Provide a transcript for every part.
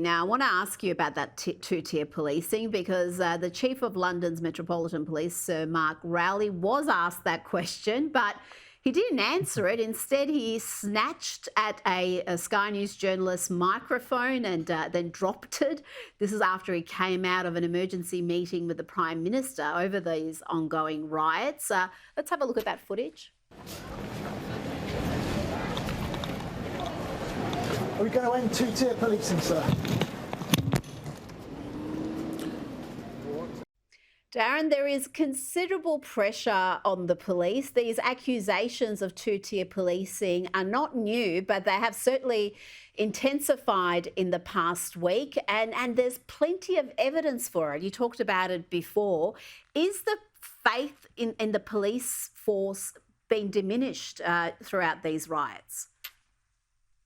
Now, I want to ask you about that two-tier policing because the Chief of London's Metropolitan Police, Sir Mark Rowley, was asked that question, but he didn't answer it. Instead, he snatched at a Sky News journalist's microphone and then dropped it. This is after he came out of an emergency meeting with the Prime Minister over these ongoing riots. Let's have a look at that footage. Are we going to end two-tier policing, sir? Darren, there is considerable pressure on the police. These accusations of two-tier policing are not new, but they have certainly intensified in the past week, and there's plenty of evidence for it. You talked about it before. Is the faith in the police force being diminished throughout these riots?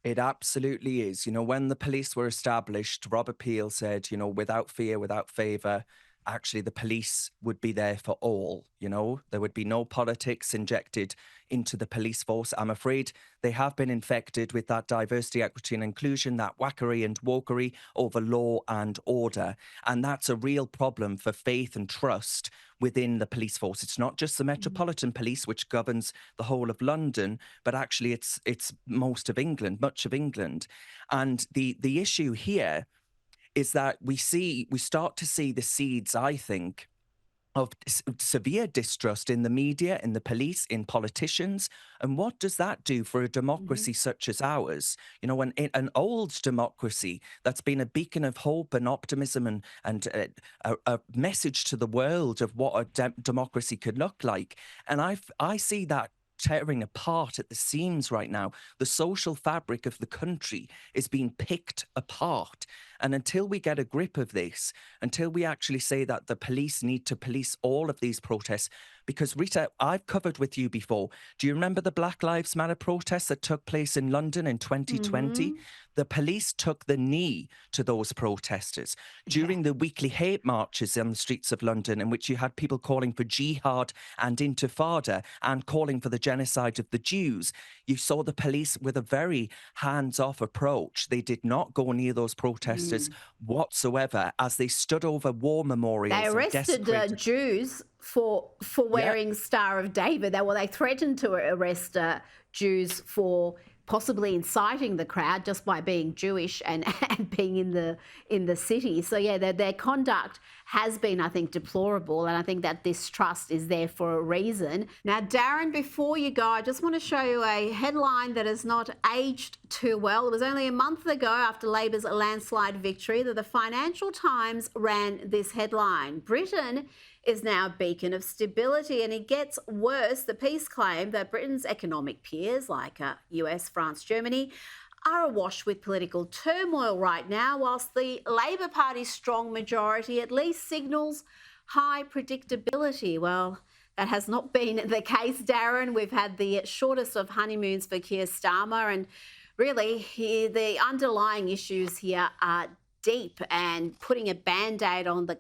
It absolutely is. You know, when the police were established, Robert Peel said, you know, without fear, without favour, actually the police would be there for all, you know. There would be no politics injected into the police force. I'm afraid they have been infected with that diversity, equity and inclusion, that whackery and wokery over law and order. And that's a real problem for faith and trust within the police force. It's not just the Metropolitan Police, which governs the whole of London, but actually it's most of England, much of England. And the issue here is that we start to see the seeds, I think, of severe distrust in the media, in the police, in politicians. And what does that do for a democracy such as ours? You know, an old democracy that's been a beacon of hope and optimism and a message to the world of what a democracy could look like. And I see that tearing apart at the seams right now. The social fabric of the country is being picked apart. And until we get a grip of this, until we actually say that the police need to police all of these protests, because Rita, I've covered with you before. Do you remember the Black Lives Matter protests that took place in London in 2020? The police took the knee to those protesters during the weekly hate marches on the streets of London, in which you had people calling for jihad and intifada and calling for the genocide of the Jews. You saw the police with a very hands-off approach. They did not go near those protesters whatsoever as they stood over war memorials. They arrested Jews for wearing Star of David. They threatened to arrest Jews for possibly inciting the crowd just by being Jewish and being in the city. So yeah, their conduct has been, I think, deplorable, and I think that distrust is there for a reason. Now, Darren, before you go, I just want to show you a headline that has not aged too well. It was only a month ago, after Labor's landslide victory, that the Financial Times ran this headline: Britain is now a beacon of stability. And it gets worse. The piece claimed that Britain's economic peers, like US, France, Germany, are awash with political turmoil right now, whilst the Labor Party's strong majority at least signals high predictability. Well, that has not been the case, Darren. We've had the shortest of honeymoons for Keir Starmer, and really the underlying issues here are deep, and putting a band-aid on the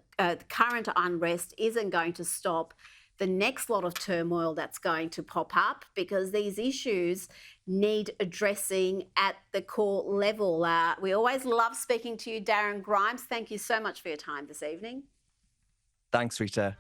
current unrest isn't going to stop the next lot of turmoil that's going to pop up, because these issues need addressing at the core level. We always love speaking to you, Darren Grimes. Thank you so much for your time this evening. Thanks, Rita.